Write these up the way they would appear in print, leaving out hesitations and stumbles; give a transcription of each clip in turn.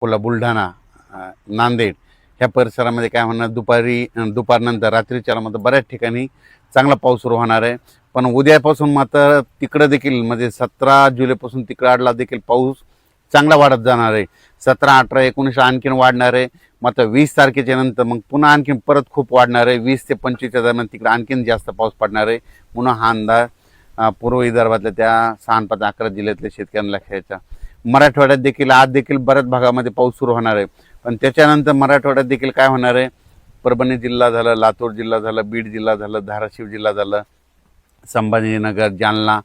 बुलढाणा, नांदेड ह्या परिसरामध्ये काय होणार, दुपारनंतर रात्रीच्या मध्ये बऱ्याच ठिकाणी चांगला पाऊस सुरू होणार आहे. पण उद्यापासून मात्र तिकडं देखील म्हणजे 17 जुलैपासून तिकडला देखील पाऊस चांगला वाढत जाणार आहे. 17, 18, 19 आणखीन वाढणार आहे. मात्र 20 तारखेच्या नंतर मग पुन्हा आणखीन परत खूप वाढणार आहे. 20 ते 25च्या दरम्यान तिकडे आणखीन जास्त पाऊस पडणार आहे म्हणून हा अंदाज पूर्व विदर्भातल्या त्या 6, 5, 11 जिल्ह्यातल्या शेतकऱ्यांना घ्यायचा. मराठवाड्यात देखील आज देखील बऱ्याच भागामध्ये पाऊस सुरू होणार आहे. पण त्याच्यानंतर मराठवाड्यात देखील काय होणार आहे, परभणी जिल्हा झालं, लातूर जिल्हा झालं, बीड जिल्हा झालं, धाराशिव जिल्हा झालं, संभाजीनगर, जालना,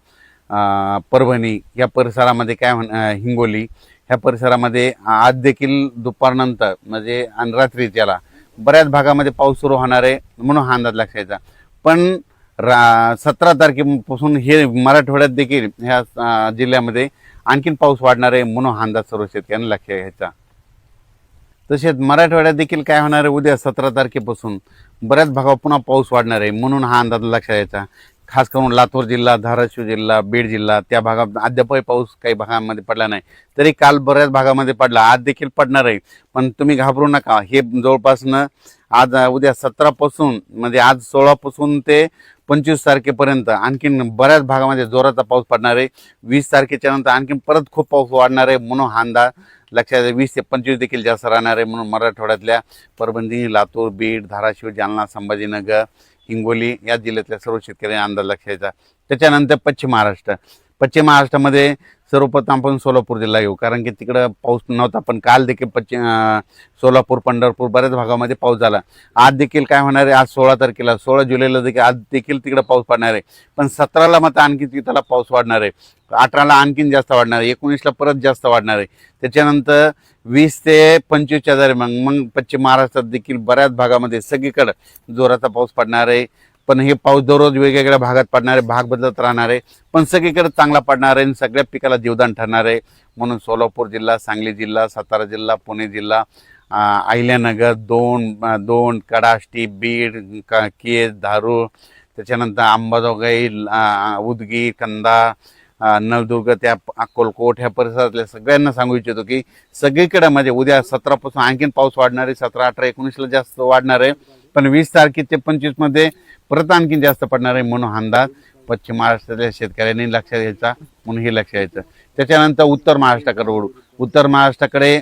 परभणी या परिसरामध्ये काय हिंगोली ह्या परिसरामध्ये आज देखील दुपारनंतर म्हणजे आणि रात्रीच्याला बऱ्याच भागामध्ये पाऊस सुरू होणार आहे म्हणून हा अंदाज लक्षायचा. पण 17 तारखेपासून हे मराठवाड्यात देखील ह्या जिल्ह्यामध्ये आणखीन पाऊस वाढणार आहे म्हणून हा अंदाज सर्व शेतकऱ्यांना लक्ष घ्यायचा. तसेच मराठवाड्यात देखील काय होणार आहे, उद्या 17 तारखेपासून बऱ्याच भागावर पुन्हा पाऊस वाढणार आहे म्हणून हा अंदाज लक्षात घ्यायचा. खास करून लातूर जिल्हा, धाराशिव जिल्हा, बीड जिल्हा त्या भागात अद्यापही पाऊस काही भागांमध्ये पडला नाही, तरी काल बऱ्याच भागामध्ये पडला, आज देखील पडणार आहे. पण तुम्ही घाबरू नका, हे जवळपासनं आज उद्या 17 पासून म्हणजे आज 16 पासून ते 25 तारखेपर्यंत आणखीन बऱ्याच भागामध्ये जोराचा पाऊस पडणार आहे. 20 तारखेच्या नंतर आणखीन परत खूप पाऊस वाढणार आहे म्हणून हा अंदाज लक्षात 20 ते 25 देखील जास्त राहणार आहे. म्हणून मराठवाड्यातल्या परभणी, लातूर, बीड, धाराशिव, जालना, संभाजीनगर, हिंगोली या जिल्ह्यातल्या सर्व शेतकऱ्यांनी अंदाज लक्षायचा. त्याच्यानंतर पश्चिम महाराष्ट्रामध्ये सर्वप्रथम आपण सोलापूर जिल्हा येऊ, कारण की तिकडं पाऊस नव्हता. पण काल देखील सोलापूर, पंढरपूर बऱ्याच भागामध्ये पाऊस झाला. आज देखील काय होणार आहे, आज 16 तारखेला 16 जुलैला देखील आज देखील तिकडं पाऊस पडणार आहे. पण 17ला मात्र आणखी तिथला पाऊस वाढणार आहे, 18ला आणखीन जास्त वाढणार आहे, 19ला परत जास्त वाढणार आहे. त्याच्यानंतर 20 ते 25च्या दरम्यान मग पश्चिम महाराष्ट्रात देखील बऱ्याच भागामध्ये सगळीकडे जोराचा पाऊस पडणार आहे. पण हे पाऊस दररोज वेगवेगळ्या भागात पडणार आहे, भाग बदलत राहणार आहे, पण सगळीकडे चांगला पडणार आहे आणि सगळ्या पिकाला जीवदान ठरणार आहे. म्हणून सोलापूर जिल्हा, सांगली जिल्हा, सातारा जिल्हा, पुणे जिल्हा, अहिल्यानगर, दोन, कडाष्टी, बीड, केज, धारूर, त्याच्यानंतर अंबाजोगाई, उदगीर, कंधार, नळदुर्ग, त्या अक्कलकोट ह्या परिसरातल्या सगळ्यांना सांगू इच्छितो की सगळीकडे म्हणजे उद्या 17 पासून आणखीन पाऊस वाढणार आहे. 17, 18, 19ला जास्त वाढणार आहे. पण 20 तारखे ते 25 मध्ये परत आणखीन जास्त पडणार आहे म्हणून हा अंदाज पश्चिम महाराष्ट्रातल्या शेतकऱ्यांनी लक्षात घ्यायचा म्हणून हे लक्षात घ्यायचं. त्याच्यानंतर उत्तर महाराष्ट्राकडे वळू. उत्तर महाराष्ट्राकडे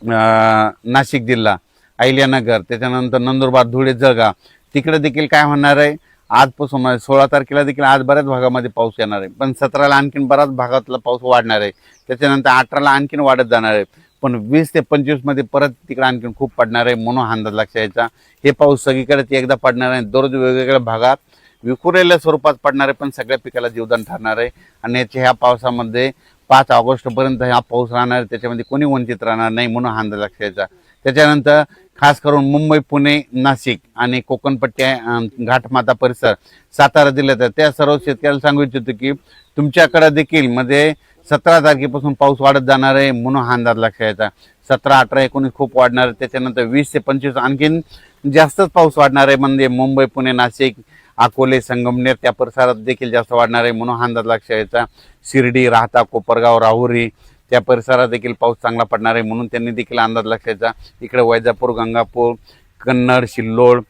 नाशिक जिल्हा, अहिल्यानगर, त्याच्यानंतर नंदुरबार, धुळे, जळगाव तिकडे देखील काय होणार आहे, आजपासून 16 तारखेला देखील आज बऱ्याच भागामध्ये पाऊस येणार आहे. पण 17ला आणखीन बऱ्याच भागातला पाऊस वाढणार आहे. त्याच्यानंतर 18ला आणखीन वाढत जाणार आहे. पण 20 ते 25 मध्ये परत तिकडे आणखीन खूप पडणार आहे म्हणून हा अंदाज लक्षात घ्यायचा. हे पाऊस सगळीकडे एकदा पडणार आहे, दररोज वेगवेगळ्या भागात विखुरलेल्या स्वरूपात पडणार आहे, पण सगळ्या पिकाला जीवदान ठरणार आहे. आणि ह्या पावसामध्ये 5 ऑगस्टपर्यंत हा पाऊस राहणार आहे, त्याच्यामध्ये कोणी वंचित राहणार नाही म्हणून हा अंदाज लक्षात घ्यायचा. त्याच्यानंतर खास करून मुंबई, पुणे, नाशिक आणि कोकणपट्टी, घाटमाता परिसर, सातारा जिल्ह्यात त्या सर्व शेतकऱ्याला सांगू इच्छितो की तुमच्याकडे देखील मध्ये 17 तारखेपासून पाऊस वाढत जाणार आहे म्हणून हा अंदाज लक्षात घ्यायचा. 17, 18, 19 खूप वाढणार आहे. त्याच्यानंतर 20 ते 25 आणखीन जास्तच पाऊस वाढणार आहे. म्हणजे मुंबई, पुणे, नाशिक, अकोले, संगमनेर त्या परिसरात देखील जास्त वाढणार आहे म्हणून हा अंदाज लक्षात घ्यायचा. शिर्डी, राहता, कोपरगाव, राहुरी त्या परिसरात देखील पाऊस चांगला पडणार आहे म्हणून त्यांनी देखील अंदाज लक्षात घ्यायचा. इकडे वैजापूर, गंगापूर, कन्नड, सिल्लोड,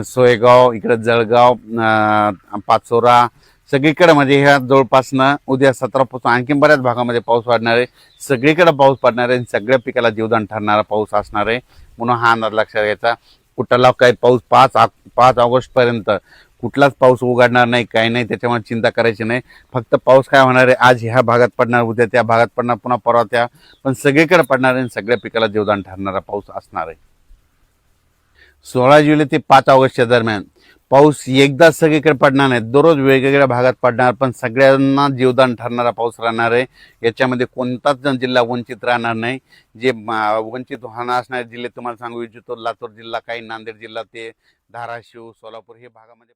सोयगाव, इकडे जळगाव, पाचोरा सगळीकडे म्हणजे ह्या जवळपासनं उद्या 17 पासून आणखीन बऱ्याच भागामध्ये पाऊस वाढणार आहे. सगळीकडे पाऊस पडणार आहे, सगळ्या पिकाला जीवदान ठरणारा पाऊस असणार आहे म्हणून हा अंदाज लक्षात घ्यायचा. कुठला काही पाऊस 5 ऑगस्टपर्यंत कुठलाच पाऊस उघडणार नाही, काही नाही, त्याच्यामुळे चिंता करायची नाही. फक्त पाऊस काय होणार आहे, आज ह्या भागात पडणार, उद्या त्या भागात पडणार, पुन्हा परवा त्या, पण सगळीकडे पडणार आहे, सगळ्या पिकाला जीवदान ठरणारा पाऊस असणार आहे. 16 जुलै ते 5 ऑगस्टच्या दरम्यान पाऊस एकदा सगळीकडे पडणार नाही, दररोज वेगवेगळ्या भागात पडणार, पण सगळ्यांना जीवदान ठरणारा पाऊस राहणार आहे. याच्यामध्ये कोणताच जिल्हा वंचित राहणार नाही. जे वंचित होणार असणारे जिल्हे तुम्हाला सांगू इच्छितो, लातूर जिल्हा, काही नांदेड जिल्हा ते धाराशिव, सोलापूर हे भागामध्ये